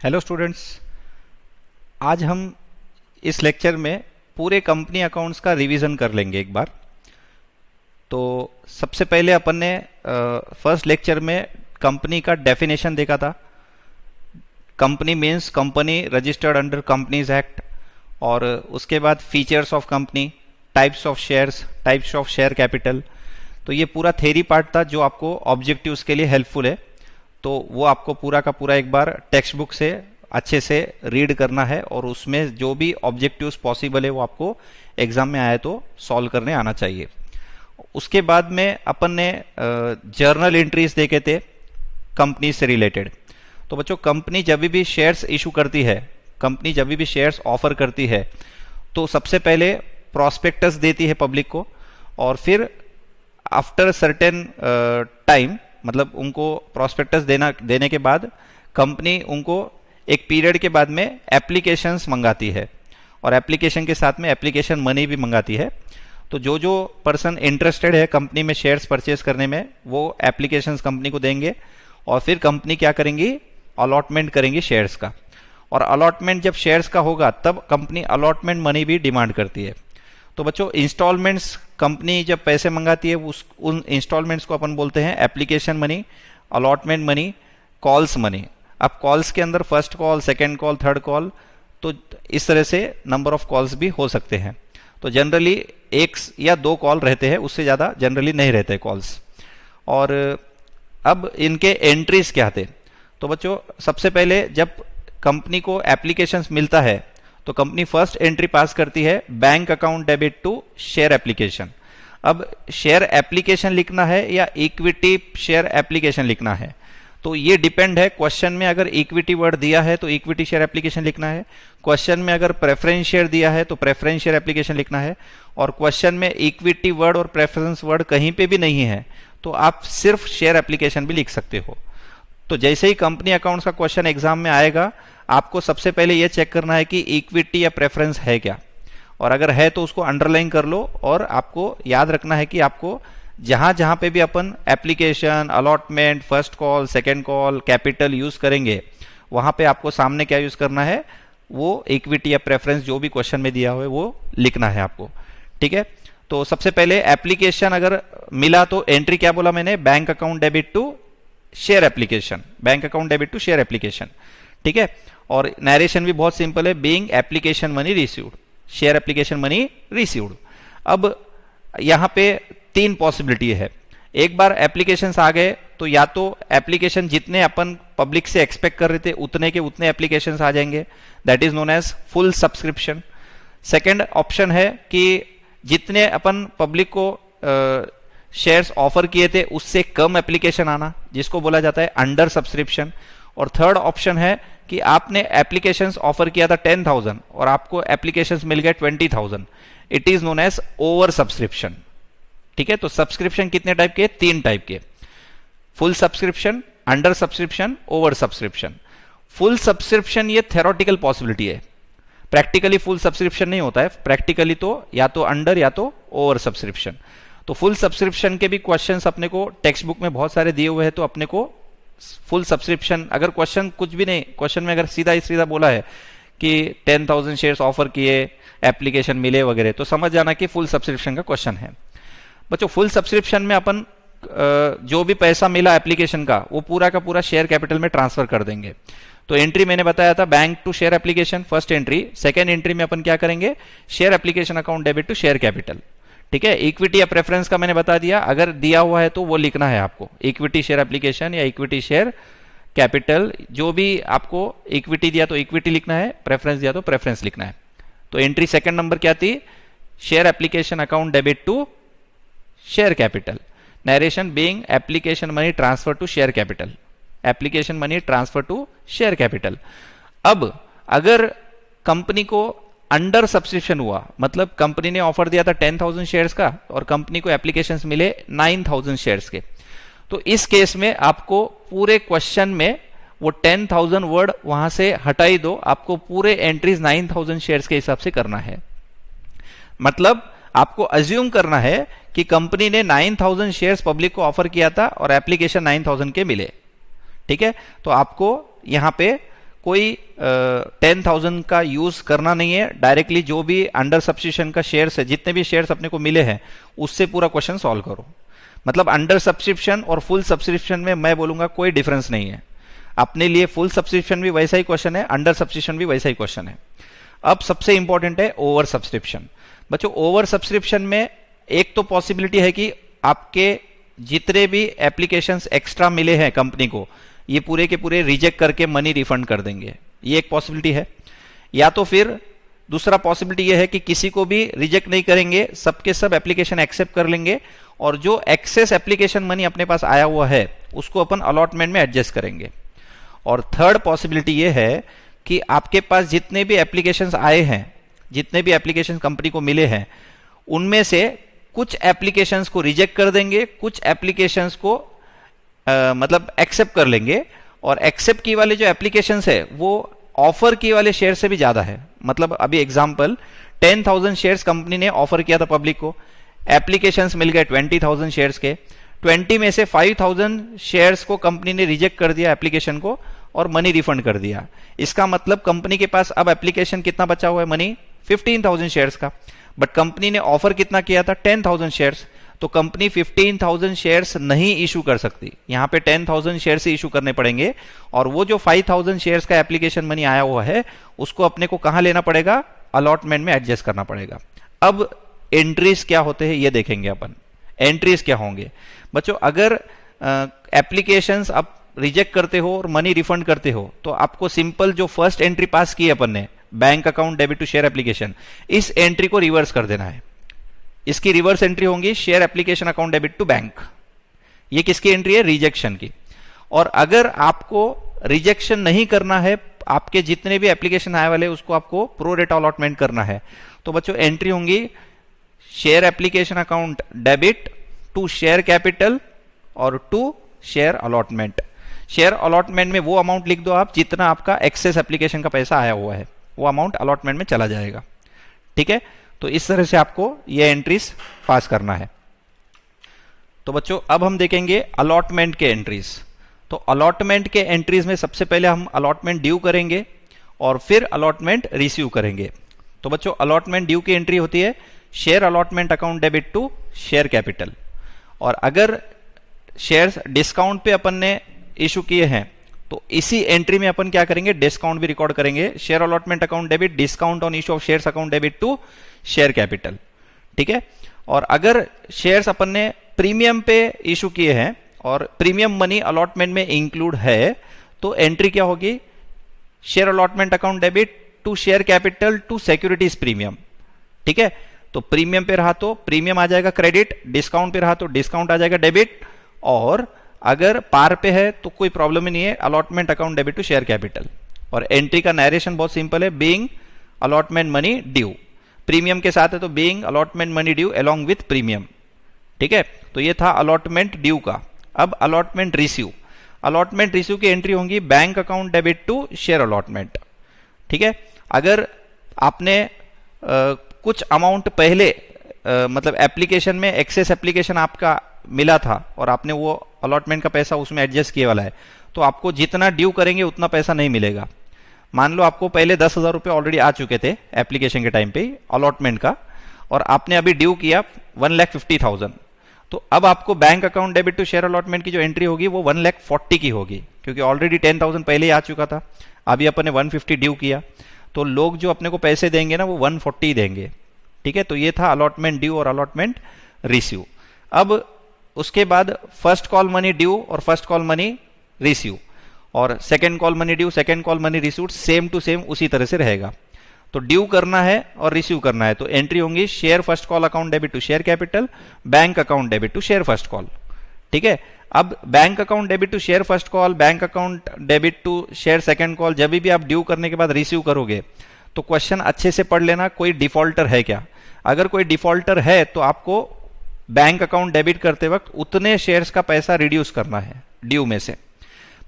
Hello students, आज हम इस लेक्चर में पूरे कंपनी अकाउंट्स का रिवीजन कर लेंगे एक बार। तो सबसे पहले अपन ने फर्स्ट लेक्चर में कंपनी का डेफिनेशन देखा था। Company means company registered under companies act, और उसके बाद features of company, types of shares, types of share capital. तो ये पूरा थ्योरी पार्ट था जो आपको ऑब्जेक्टिव्स के लिए हेल्पफुल है। तो वो आपको पूरा का पूरा एक बार टेक्स्ट बुक से अच्छे से रीड करना है, और उसमें जो भी ऑब्जेक्टिव्स पॉसिबल है वो आपको एग्जाम में आए तो सॉल्व करने आना चाहिए। उसके बाद में अपन ने जर्नल एंट्रीज देखे थे कंपनी से रिलेटेड। तो बच्चों, कंपनी जब भी शेयर्स इशू करती है, कंपनी जब भी शेयर्स ऑफर करती है, तो सबसे पहले प्रॉस्पेक्टस देती है पब्लिक को, और फिर आफ्टर सर्टेन टाइम, मतलब उनको प्रॉस्पेक्टस देने के बाद कंपनी उनको एक पीरियड के बाद में एप्लीकेशंस मंगाती है, और एप्लीकेशन के साथ में एप्लीकेशन मनी भी मंगाती है। तो जो जो पर्सन इंटरेस्टेड है कंपनी में शेयर्स परचेज करने में, वो एप्लीकेशंस कंपनी को देंगे, और फिर कंपनी क्या करेंगी, अलॉटमेंट करेंगी शेयर्स का। और अलॉटमेंट जब शेयर्स का होगा तब कंपनी अलॉटमेंट मनी भी डिमांड करती है। तो बच्चों, इंस्टॉलमेंट्स कंपनी जब पैसे मंगाती है उन इंस्टॉलमेंट्स को अपन बोलते हैं application money, allotment money, calls money. अब कॉल्स के अंदर first call, second call, third call, तो इस तरह से नंबर ऑफ कॉल्स भी हो सकते हैं। तो जनरली एक या दो कॉल रहते हैं, उससे ज़्यादा जनरली नहीं रहते कॉल्स। और अब इनके एंट्रीज क्या थे। तो बच्चों, सबसे पहले जब कंपनी को एप्लीकेशंस मिलता है तो कंपनी फर्स्ट एंट्री पास करती है bank account debit to share application. अब शेयर एप्लीकेशन लिखना है या इक्विटी शेयर एप्लीकेशन लिखना है, तो ये डिपेंड है। क्वेश्चन में अगर इक्विटी वर्ड दिया है तो इक्विटी शेयर एप्लीकेशन लिखना है, क्वेश्चन में अगर प्रेफरेंस शेयर दिया है तो प्रेफरेंस शेयर एप्लीकेशन लिखना है, और क्वेश्चन में इक्विटी वर्ड और प्रेफरेंस वर्ड कहीं पे भी नहीं है तो आप सिर्फ शेयर एप्लीकेशन भी लिख सकते हो। तो जैसे ही कंपनी अकाउंट्स का क्वेश्चन एग्जाम में आएगा, आपको सबसे पहले यह चेक करना है कि इक्विटी या प्रेफरेंस है क्या, और अगर है तो उसको अंडरलाइन कर लो। और आपको याद रखना है कि आपको जहां जहां पे भी अपन application, allotment, first call, second call, capital use करेंगे, वहां पे आपको सामने क्या यूज करना है, वो इक्विटी या प्रेफरेंस जो भी क्वेश्चन में दिया हुआ है वो लिखना है आपको। ठीक है। तो सबसे पहले एप्लीकेशन अगर मिला तो एंट्री क्या बोला मैंने, bank account debit to share application, bank account debit to share application. ठीक है। और नरेशन भी बहुत सिंपल है, being application money received, share application money received. अब यहां पे तीन पॉसिबिलिटी है। एक बार एप्लीकेशन आ गए तो या तो एप्लीकेशन जितने अपन पब्लिक से एक्सपेक्ट कर रहे थे उतने के उतने एप्लीकेशन आ जाएंगे, that is known as full subscription. Second option है कि जितने अपन पब्लिक को शेयर्स ऑफर किए थे उससे कम एप्लीकेशन आना, जिसको बोला जाता है अंडर सब्सक्रिप्शन। और थर्ड ऑप्शन है कि आपने एप्लीकेशंस ऑफर किया था 10,000 और आपको एप्लीकेशंस मिल गए 20,000, it is known as over subscription. ठीक है। तो सब्सक्रिप्शन कितने टाइप के, तीन टाइप के, full subscription, under subscription, over subscription. Full subscription ये थ्योरेटिकल पॉसिबिलिटी है, प्रैक्टिकली फुल सब्सक्रिप्शन नहीं होता है। प्रैक्टिकली तो या तो अंडर या तो ओवर सब्सक्रिप्शन। तो फुल सब्सक्रिप्शन के भी क्वेश्चंस अपने को टेक्स्ट बुक में बहुत सारे दिए हुए हैं, तो अपने को फुल सब्सक्रिप्शन, अगर क्वेश्चन कुछ भी नहीं, क्वेश्चन में अगर सीधा ही सीधा बोला है कि 10,000 शेयर्स ऑफर किए, एप्लीकेशन मिले वगैरह, तो समझ जाना कि फुल सब्सक्रिप्शन का क्वेश्चन है। बच्चों, फुल सब्सक्रिप्शन में अपन जो भी पैसा मिला एप्लीकेशन का वो पूरा का पूरा शेयर कैपिटल में ट्रांसफर कर देंगे। तो एंट्री मैंने बताया था bank to share application, first entry. Second entry में अपन क्या करेंगे, share application account debit to share capital. ठीक है। इक्विटी या प्रेफरेंस का मैंने बता दिया, अगर दिया हुआ है तो वो लिखना है आपको, इक्विटी शेयर एप्लीकेशन या इक्विटी शेयर कैपिटल। जो भी आपको इक्विटी दिया तो इक्विटी लिखना है, प्रेफरेंस दिया तो प्रेफरेंस लिखना है। तो एंट्री सेकंड नंबर क्या थी, share application account debit to share capital. Narration being application money transfer to share capital, application money transfer to share capital. अब अगर कंपनी को अंडर सब्सक्रिप्शन हुआ, मतलब कंपनी ने ऑफर दिया था 10,000 शेयर्स का और कंपनी को एप्लीकेशंस मिले 9,000 शेयर्स के, तो इस केस में आपको पूरे क्वेश्चन में वो 10,000 वर्ड वहां से हटाई दो, आपको पूरे एंट्रीज 9,000 शेयर्स के हिसाब से करना है। मतलब आपको अज्यूम करना है कि कंपनी ने 9,000 शेयर्स पब्लिक को ऑफर किया था और एप्लीकेशन 9,000 के मिले। ठीक है। तो आपको यहां पे कोई 10,000 का यूज करना नहीं है, डायरेक्टली जो भी अंडर सब्सक्रिप्शन का शेयर्स है, जितने भी शेयर्स अपने को मिले हैं उससे पूरा क्वेश्चन सॉल्व करो। मतलब अंडर सब्सक्रिप्शन और फुल सब्सक्रिप्शन में मैं बोलूंगा कोई डिफरेंस नहीं है। अपने लिए फुल सब्सक्रिप्शन भी वैसा ही क्वेश्चन है, अंडर सब्सक्रिप्शन भी वैसा ही क्वेश्चन है। अब सबसे इंपॉर्टेंट है ओवर सब्सक्रिप्शन। बच्चों ओवर सब्सक्रिप्शन में एक तो पॉसिबिलिटी है कि आपके जितने भी एप्लीकेशंस एक्स्ट्रा मिले हैं कंपनी को, ये पूरे के पूरे रिजेक्ट करके मनी रिफंड कर देंगे, ये एक पॉसिबिलिटी है। या तो फिर दूसरा पॉसिबिलिटी ये है कि किसी को भी रिजेक्ट नहीं करेंगे, सबके सब एप्लीकेशन एक्सेप्ट कर लेंगे और जो एक्सेस एप्लीकेशन मनी अपने पास आया हुआ है उसको अपन अलॉटमेंट में एडजस्ट करेंगे। और थर्ड पॉसिबिलिटी ये है कि आपके पास जितने भी एप्लीकेशंस आए हैं, जितने भी एप्लीकेशन कंपनी को मिले हैं, उनमें से कुछ एप्लीकेशंस को रिजेक्ट कर देंगे, कुछ एप्लीकेशंस को मतलब एक्सेप्ट कर लेंगे। और एक्सेप्ट की वाले जो एप्लीकेशंस है वो ऑफर की वाले शेयर से भी ज्यादा है। मतलब अभी एग्जांपल 10,000 शेयर्स कंपनी ने ऑफर किया था पब्लिक को, एप्लीकेशंस मिल गए 20,000 शेयर्स के, 20 में से 5,000 शेयर्स को कंपनी ने रिजेक्ट कर दिया एप्लीकेशन को और मनी रिफंड कर दिया। इसका मतलब कंपनी के पास अब एप्लीकेशन कितना बचा हुआ है मनी, 15,000 शेयर्स का, बट कंपनी ने ऑफर कितना किया था, 10,000 शेयर्स। तो कंपनी 15,000 शेयर्स नहीं इशू कर सकती, यहां पे 10,000 शेयर्स ही इशू करने पड़ेंगे। और वो जो 5,000 शेयर्स का एप्लीकेशन मनी आया हुआ है उसको अपने को कहां लेना पड़ेगा, अलॉटमेंट में एडजस्ट करना पड़ेगा। अब एंट्रीज क्या होते हैं ये देखेंगे अपन। एंट्रीज क्या होंगे बच्चों, अगर एप्लीकेशंस आप रिजेक्ट करते हो और मनी रिफंड करते हो तो आपको सिंपल जो फर्स्ट एंट्री पास की अपन ने, bank account debit to share application, इस एंट्री को रिवर्स कर देना है। इसकी रिवर्स एंट्री होंगी share application account debit to bank. ये किसकी एंट्री है, रिजेक्शन की। और अगर आपको रिजेक्शन नहीं करना है, आपके जितने भी एप्लीकेशन आए वाले उसको आपको प्रो रेट अलॉटमेंट करना है, तो बच्चों एंट्री होंगी share application account debit to share capital और to share allotment. Share allotment में वो अमाउंट लिख दो आप जितना आपका एक्सेस एप्लीकेशन का पैसा आया हुआ है, वो अमाउंट अलॉटमेंट में चला जाएगा। ठीक है, तो इस तरह से आपको ये एंट्रीज पास करना है। तो बच्चों अब हम देखेंगे अलॉटमेंट के एंट्रीज। तो अलॉटमेंट के एंट्रीज में सबसे पहले हम अलॉटमेंट ड्यू करेंगे और फिर अलॉटमेंट रिसीव करेंगे। तो बच्चों अलॉटमेंट ड्यू की एंट्री होती है share allotment account debit to share capital. और अगर शेयर्स डिस्काउंट पे अपन ने इशू किए हैं तो इसी एंट्री में अपन क्या करेंगे, डिस्काउंट भी रिकॉर्ड करेंगे, share allotment account debit discount on issue of shares account debit to share capital. ठीक है, और अगर शेयर्स अपन ने प्रीमियम पे इशू किए हैं और प्रीमियम मनी अलॉटमेंट में इंक्लूड है तो एंट्री क्या होगी, share allotment account debit to share capital to securities premium. ठीक है, तो प्रीमियम पे रहा तो प्रीमियम आ जाएगा क्रेडिट, डिस्काउंट पे रहा तो डिस्काउंट आ जाएगा डेबिट, और अगर पार पे है तो कोई प्रॉब्लम ही नहीं है, allotment account debit to share capital. और एंट्री का नरेशन बहुत सिंपल है, being allotment money due, premium के साथ है तो being allotment money due along with premium. ठीक है, तो ये था अलॉटमेंट ड्यू का। अब अलॉटमेंट रिसीव। अलॉटमेंट रिसीव की एंट्री होंगी bank account debit to share allotment. ठीक है, अगर आपने कुछ अमाउंट पहले मतलब एप्लीकेशन में एक्सेस एप्लीकेशन आपका मिला था और आपने वो अलॉटमेंट का पैसा उसमें एडजस्ट किए वाला है, तो आपको जितना ड्यू करेंगे उतना पैसा नहीं मिलेगा। मान लो आपको पहले 10,000 रुपये ऑलरेडी आ चुके थे एप्लीकेशन के टाइम पे अलॉटमेंट का, और आपने अभी ड्यू किया 1,50,000, तो अब आपको bank account debit to share allotment की जो एंट्री होगी वो 1,40,000 की होगी, क्योंकि ऑलरेडी 10,000 पहले ही आ चुका था, अभी अपन ने 150 ड्यू किया, तो लोग जो अपने को पैसे देंगे ना वो 140 देंगे। ठीक है, तो ये था अलॉटमेंट ड्यू और अलॉटमेंट रिसीव। अब उसके बाद फर्स्ट कॉल मनी ड्यू और फर्स्ट कॉल मनी रिसीव, और second call money due second call money receive same to same उसी तरह से रहेगा। तो ड्यू करना है और रिसीव करना है तो एंट्री होंगी share first call account debit to share capital, bank account debit to share first call. ठीक है, अब bank account debit to share first call, bank account debit to share second call, जब भी आप ड्यू करने के बाद रिसीव करोगे तो क्वेश्चन अच्छे से पढ़ लेना, कोई डिफॉल्टर है क्या। अगर कोई डिफॉल्टर है तो आपको बैंक अकाउंट डेबिट करते वक्त उतने शेयर्स का पैसा रिड्यूस करना है ड्यू में से।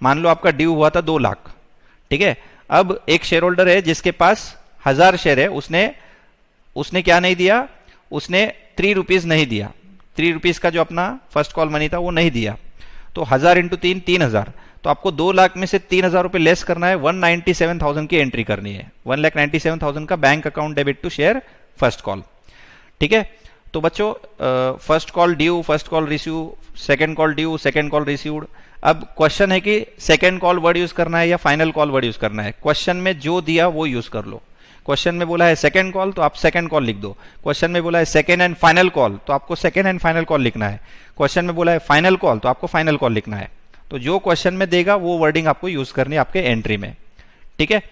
मान लो आपका ड्यू हुआ था 2 लाख, ठीक है, अब एक शेयर होल्डर है जिसके पास 1000 शेयर है, उसने क्या नहीं दिया, उसने 3 रुपीज नहीं दिया, 3 रुपीज का जो अपना फर्स्ट कॉल मनी था वो नहीं दिया, तो 1000 × 3 3000, तो आपको 2 लाख में से 3,000 रुपये लेस करना है, 197,000 की एंट्री करनी है। 1,97,000 का bank account debit to share first call. ठीक है, तो बच्चों first call due, first call receive, second call due, second call received. अब क्वेश्चन है कि सेकंड कॉल वर्ड यूज करना है या फाइनल कॉल वर्ड यूज करना है। क्वेश्चन में जो दिया वो यूज कर लो। क्वेश्चन में बोला है सेकंड कॉल तो आप सेकंड कॉल लिख दो। क्वेश्चन में बोला है सेकंड एंड फाइनल कॉल तो आपको सेकंड एंड फाइनल कॉल लिखना है। क्वेश्चन में बोला है फाइनल कॉल तो आपको फाइनल कॉल लिखना है। तो जो क्वेश्चन में देगा वो वर्डिंग आपको यूज करनी है आपके एंट्री में। ठीक है,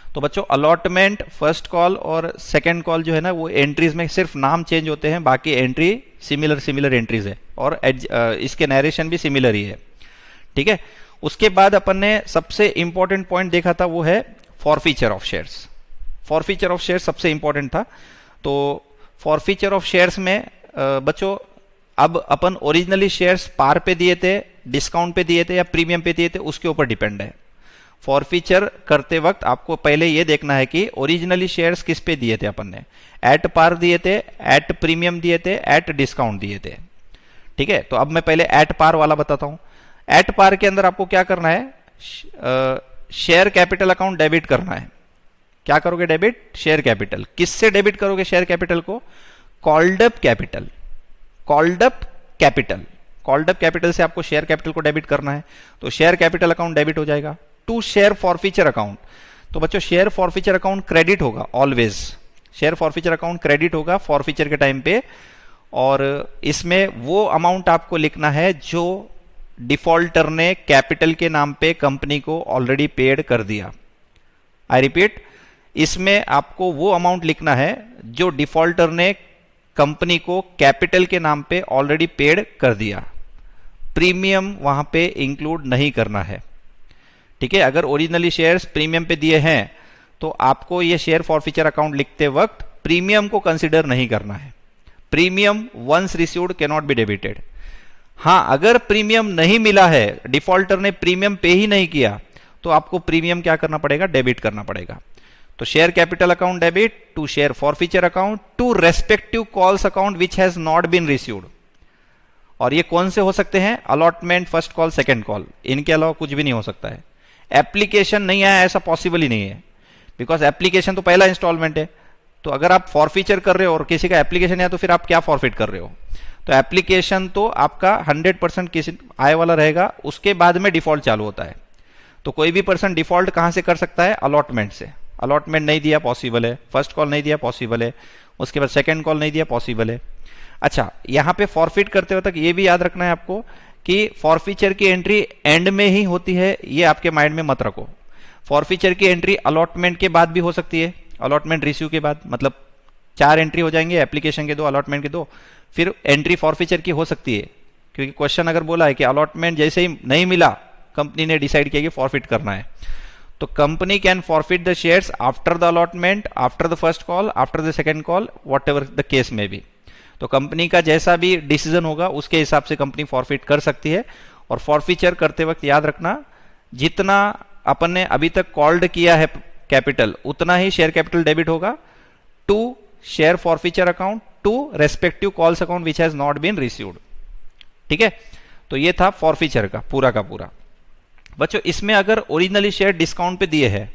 तो बच्चों अलॉटमेंट, फर्स्ट कॉल और सेकंड कॉल जो है ना वो एंट्रीज में सिर्फ नाम चेंज होते हैं, बाकी एंट्री सिमिलर एंट्रीज है और इसके नरेशन भी सिमिलर ही है। ठीक है, उसके बाद अपन ने सबसे इंपॉर्टेंट पॉइंट देखा था वो है forfeiture of shares. Forfeiture of shares सबसे इंपॉर्टेंट था। तो फॉरफीचर ऑफ शेयर्स में बच्चों अब अपन ओरिजिनली शेयर्स पार पे दिए थे, डिस्काउंट पे दिए थे या प्रीमियम पे दिए थे, उसके ऊपर डिपेंड है। फॉरफीचर करते वक्त आपको पहले ये देखना है कि ओरिजिनली शेयर्स किस पे दिए थे अपन ने, एट पार दिए थे, एट प्रीमियम दिए थे, एट डिस्काउंट दिए थे। ठीक है, तो अब मैं पहले एट पार वाला बताता हूं। एट पार के अंदर आपको क्या करना है, शेयर कैपिटल अकाउंट डेबिट करना है। क्या करोगे डेबिट, शेयर कैपिटल। किससे डेबिट करोगे शेयर कैपिटल को, called up capital, called up capital, called up capital से आपको शेयर कैपिटल को डेबिट करना है। तो शेयर कैपिटल अकाउंट डेबिट हो जाएगा टू शेयर फॉरफीचर अकाउंट। तो बच्चों शेयर फॉरफीचर अकाउंट क्रेडिट होगा always, share forfeiture account credit होगा फॉरफीचर के टाइम पे। और इसमें वो अमाउंट आपको लिखना है जो डिफॉल्टर ने कैपिटल के नाम पे कंपनी को ऑलरेडी पेड कर दिया। आई रिपीट, इसमें आपको वो अमाउंट लिखना है जो डिफॉल्टर ने कंपनी को कैपिटल के नाम पे ऑलरेडी पेड कर दिया। प्रीमियम वहां पे इंक्लूड नहीं करना है। ठीक है, अगर ओरिजिनली शेयर्स प्रीमियम पे दिए हैं तो आपको ये शेयर फॉरफीचर अकाउंट लिखते वक्त प्रीमियम को कंसीडर नहीं करना है। Premium once received can not be debited. हां, अगर प्रीमियम नहीं मिला है, डिफॉल्टर ने प्रीमियम पे ही नहीं किया, तो आपको प्रीमियम क्या करना पड़ेगा, डेबिट करना पड़ेगा। तो share capital account debit to share forfeiture account to respective calls account which has not been received. और ये कौन से हो सकते हैं, allotment, first call, second call, इनके अलावा कुछ भी नहीं हो सकता है। एप्लीकेशन नहीं आया ऐसा पॉसिबल ही नहीं है, बिकॉज एप्लीकेशन तो पहला इंस्टॉलमेंट है। तो अगर आप फॉरफीचर कर रहे हो और किसी का एप्लीकेशन आया तो फिर आप क्या फॉरफिट कर रहे हो। तो एप्लीकेशन तो आपका 100% किसी आए वाला रहेगा, उसके बाद में डिफॉल्ट चालू होता है। तो कोई भी पर्सन डिफॉल्ट कहां से कर सकता है, अलॉटमेंट से। अलॉटमेंट नहीं दिया पॉसिबल है, फर्स्ट कॉल नहीं दिया पॉसिबल है, उसके बाद सेकंड कॉल नहीं दिया पॉसिबल है। अच्छा, यहां पे फॉरफिट करते वक्त ये भी याद रखना है आपको कि फॉरफीचर की एंट्री एंड में ही होती है, ये आपके माइंड में मत रखो। फॉरफीचर की एंट्री अलॉटमेंट के बाद भी हो सकती है, अलॉटमेंट रिसीव के बाद, मतलब 4 एंट्री हो जाएंगे, एप्लीकेशन के 2, अलॉटमेंट के 2, फिर एंट्री फॉरफीचर की हो सकती है। क्योंकि क्वेश्चन अगर बोला है कि अलॉटमेंट जैसे ही नहीं मिला, कंपनी ने डिसाइड किया कि फॉरफिट करना है, तो company can forfeit the shares after the allotment, after the first call, after the second call, what ever the case में भी। तो कंपनी का जैसा भी डिसीजन होगा उसके हिसाब से कंपनी फॉरफिट कर सकती है। और फॉरफीचर करते वक्त याद रखना, जितना अपन ने अभी तक कॉल्ड किया है कैपिटल, उतना ही शेयर कैपिटल डेबिट होगा to share forfeiture account to respective calls account which has not been received. ठीक है, तो ये था फॉरफीचर का पूरा। बच्चों इसमें अगर ओरिजिनली शेयर डिस्काउंट पे दिए हैं,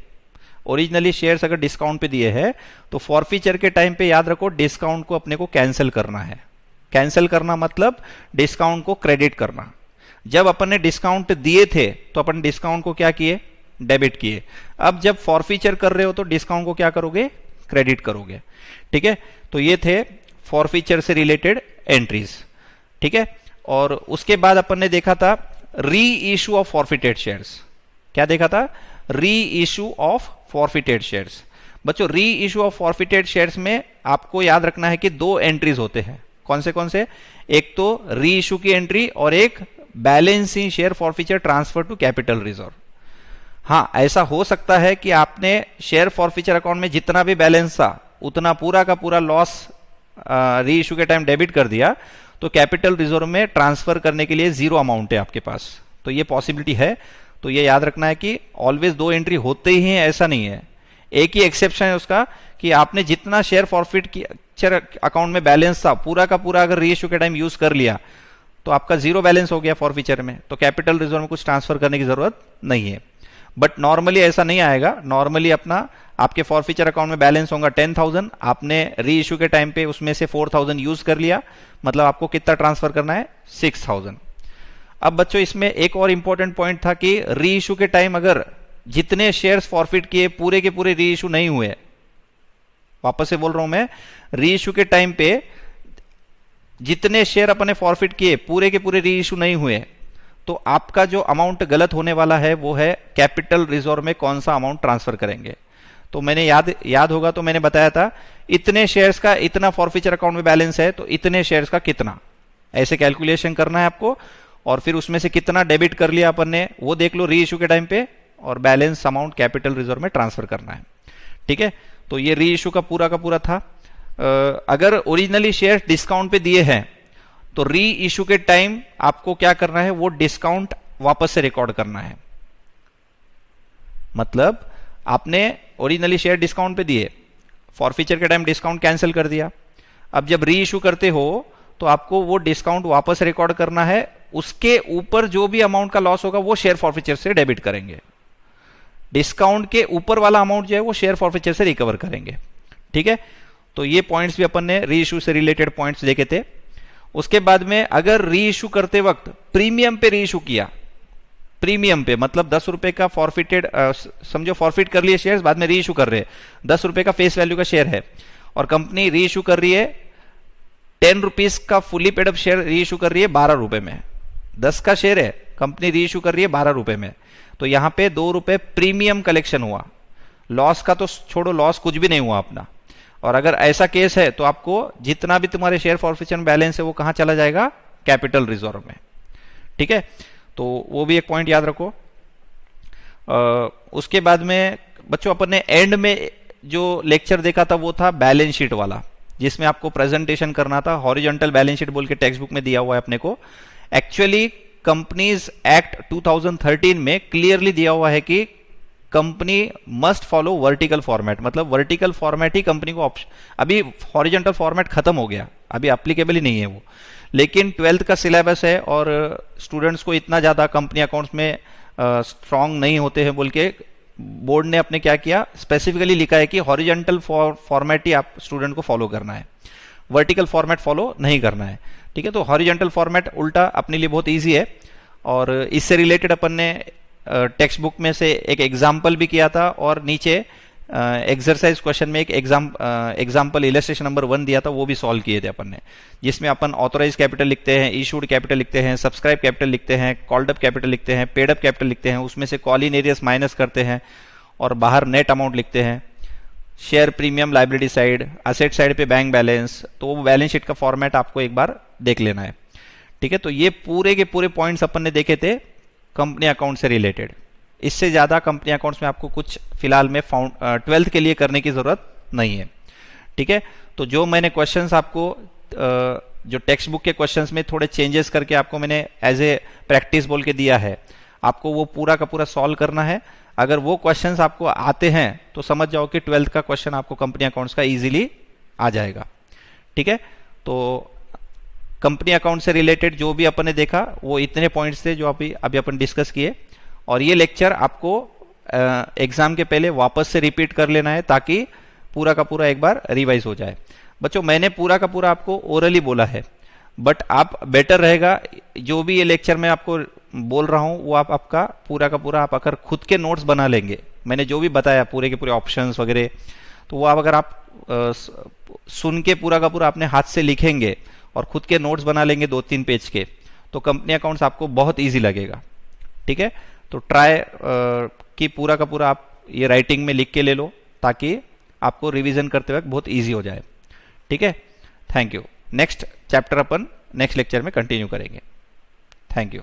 ओरिजिनली शेयर्स अगर डिस्काउंट पे दिए हैं, तो फॉरफीचर के टाइम पे याद रखो डिस्काउंट को अपने को कैंसिल करना है। कैंसिल करना मतलब डिस्काउंट को क्रेडिट करना। जब अपन ने डिस्काउंट दिए थे तो अपन डिस्काउंट को क्या किए, डेबिट किए। अब जब फॉरफीचर कर रहे हो तो डिस्काउंट को क्या करोगे, क्रेडिट करोगे। ठीक है, तो ये थे फॉरफीचर से रिलेटेड एंट्रीज। ठीक है, और उसके बाद अपन ने देखा था री इशू ऑफ फॉरफिटेड शेयर्स। क्या देखा था, री इशू ऑफ फॉरफिटेड शेयर्स। बच्चों री इशू ऑफ फॉरफिटेड शेयर्स में आपको याद रखना है कि 2 एंट्रीज होते हैं। कौन से, एक तो री इशू की एंट्री और एक balance in share forfeiture transfer to capital reserve. हाँ, ऐसा हो सकता है कि आपने शेयर फॉरफीचर अकाउंट में जितना भी बैलेंस था उतना पूरा का पूरा लॉस री इशू के टाइम डेबिट कर दिया, तो कैपिटल रिजर्व में ट्रांसफर करने के लिए 0 अमाउंट है आपके पास। तो ये पॉसिबिलिटी है। तो ये याद रखना है कि ऑलवेज 2 एंट्री होते ही हैं ऐसा नहीं है। एक ही एक्सेप्शन है उसका कि आपने जितना शेयर फॉरफिट अकाउंट में बैलेंस था पूरा का पूरा अगर री इशू के टाइम यूज कर लिया तो आपका जीरो बैलेंस हो गया फॉरफीचर में, तो कैपिटल रिजर्व में कुछ ट्रांसफर करने की जरूरत नहीं है। बट नॉर्मली ऐसा नहीं आएगा। नॉर्मली अपना आपके फॉरफीचर अकाउंट में बैलेंस होगा 10,000, आपने री इशू के टाइम पे उसमें से 4,000 यूज कर लिया, मतलब आपको कितना ट्रांसफर करना है, 6,000। अब बच्चों इसमें एक और इंपॉर्टेंट पॉइंट था कि री इशू के टाइम अगर जितने शेयर्स फॉरफिट किए पूरे के पूरे री इशू नहीं हुए, वापस से बोल रहा हूं मैं, री इशू के टाइम पे जितने शेयर अपने फॉरफिट किए पूरे के पूरे री इशू नहीं हुए, तो आपका जो अमाउंट गलत होने वाला है वो है कैपिटल रिजर्व में कौन सा अमाउंट ट्रांसफर करेंगे। तो मैंने याद होगा तो मैंने बताया था इतने शेयर्स का इतना फॉरफीचर अकाउंट में बैलेंस है तो इतने शेयर्स का कितना, ऐसे कैलकुलेशन करना है आपको, और फिर उसमें से कितना डेबिट कर लिया अपन ने वो देख लो री इशू के टाइम पे, और बैलेंस अमाउंट कैपिटल रिजर्व में ट्रांसफर करना है। ठीक है, तो ये री इशू का पूरा था। अगर ओरिजिनली शेयर डिस्काउंट पे दिए हैं तो री इशू के टाइम आपको क्या करना है, वो डिस्काउंट वापस से रिकॉर्ड करना है। मतलब आपने ओरिजिनली शेयर डिस्काउंट पे दिए, फॉरफीचर के टाइम डिस्काउंट कैंसिल कर दिया, अब जब री इशू करते हो तो आपको वो डिस्काउंट वापस रिकॉर्ड करना है, उसके ऊपर जो भी अमाउंट का लॉस होगा वो शेयर फॉरफीचर से डेबिट करेंगे, डिस्काउंट के ऊपर वाला अमाउंट जो है वो शेयर फॉरफीचर से रिकवर करेंगे। ठीक है, तो ये पॉइंट्स भी अपन ने री इशू से रिलेटेड पॉइंट्स देखे थे। उसके बाद में अगर री इशू करते वक्त प्रीमियम पे री इशू किया, प्रीमियम पे मतलब 10 रुपए का फॉरफिटेड, समझो फॉरफिट कर लिए शेयर्स, बाद में री इशू कर रहे हैं, 10 रुपए का फेस वैल्यू का शेयर है और कंपनी री इशू कर रही है 10 रुपीज का फुली पेड अप शेयर री इशू कर रही है 12 रुपए में, 10 का शेयर है, कंपनी री इशू कर रही है 12 रुपए में, तो यहां पे 2 रुपए प्रीमियम कलेक्शन हुआ, लॉस का तो छोड़ो, लॉस कुछ भी नहीं हुआ अपना। और अगर ऐसा केस है तो आपको जितना भी तुम्हारे शेयर फॉरफिचर बैलेंस है वो कहां चला जाएगा, कैपिटल रिजर्व में। ठीक है, तो वो भी एक पॉइंट याद रखो। उसके बाद में बच्चों अपन ने एंड में जो लेक्चर देखा था वो था बैलेंस शीट वाला, जिसमें आपको प्रेजेंटेशन करना था, हॉरिजॉन्टल बैलेंस शीट बोल के टेक्स्ट बुक में दिया हुआ है अपने को। एक्चुअली कंपनीज एक्ट 2013 में क्लियरली दिया हुआ है कि company must follow vertical format, मतलब वर्टिकल फॉर्मेट ही कंपनी को ऑप्शन, अभी हॉरिजॉन्टल फॉर्मेट खत्म हो गया, अभी एप्लीकेबल ही नहीं है वो, लेकिन 12th का सिलेबस है और स्टूडेंट्स को इतना ज्यादा कंपनी अकाउंट्स में स्ट्रांग नहीं होते हैं बोल के बोर्ड ने अपने क्या किया, स्पेसिफिकली लिखा है कि हॉरिजॉन्टल फॉर्मेट ही आप स्टूडेंट को फॉलो करना है, वर्टिकल फॉर्मेट फॉलो नहीं करना है। ठीक है, तो हॉरिजॉन्टल फॉर्मेट उल्टा अपने लिए बहुत ईजी है, और इससे रिलेटेड अपन ने टेक्स्ट बुक में से एक एग्जाम्पल भी किया था, और नीचे एक्सरसाइज क्वेश्चन में एक एग्जाम्पल इलस्ट्रेशन नंबर 1 दिया था, वो भी सॉल्व किए थे अपन ने, जिसमें अपन ऑथोराइज कैपिटल लिखते हैं, इशूड कैपिटल लिखते हैं, सब्सक्राइब कैपिटल लिखते हैं, कॉल्ड अप कैपिटल लिखते हैं, पेड अप कैपिटल लिखते हैं, उसमें से कॉल इन एरियस माइनस करते हैं और बाहर नेट अमाउंट लिखते हैं, share premium liability side, asset side पे बैंक बैलेंस, तो वो बैलेंस शीट का फॉर्मेट आपको एक बार देख लेना है। ठीक है, तो ये पूरे के पूरे पॉइंट्स अपन ने देखे थे कंपनी अकाउंट से रिलेटेड। इससे ज्यादा कंपनी अकाउंट्स में आपको कुछ फिलहाल में 12th के लिए करने की जरूरत नहीं है। ठीक है, तो जो मैंने क्वेश्चंस आपको जो टेक्स्ट बुक के क्वेश्चंस में थोड़े चेंजेस करके आपको मैंने एज ए प्रैक्टिस बोल के दिया है, आपको वो पूरा का पूरा सॉल्व करना है। अगर वो क्वेश्चंस आपको आते हैं तो समझ जाओ कि 12th का क्वेश्चन आपको कंपनी अकाउंट्स का इजीली आ जाएगा। ठीक है, तो कंपनी अकाउंट से रिलेटेड जो भी अपन ने देखा वो इतने पॉइंट्स थे जो अभी अपन डिस्कस किए, और ये लेक्चर आपको एग्जाम के पहले वापस से रिपीट कर लेना है ताकि पूरा का पूरा एक बार रिवाइज हो जाए। बच्चों मैंने पूरा का पूरा आपको ओरली बोला है, बट आप बेटर रहेगा जो भी ये लेक्चर मैं आपको बोल रहा हूं वो आपका पूरा का पूरा आप अगर खुद के नोट्स बना लेंगे, मैंने जो भी बताया पूरे के पूरे ऑप्शंस वगैरह, तो वो आप अगर आप सुन के पूरा का पूरा अपने हाथ से लिखेंगे और खुद के नोट्स बना लेंगे 2-3 पेज के, तो कंपनी अकाउंट्स आपको बहुत ईजी लगेगा। ठीक है, तो ट्राई कि पूरा का पूरा आप ये राइटिंग में लिख के ले लो ताकि आपको रिवीजन करते वक्त बहुत ईजी हो जाए। ठीक है, thank you. Next chapter upon next lecture में कंटिन्यू करेंगे। Thank you.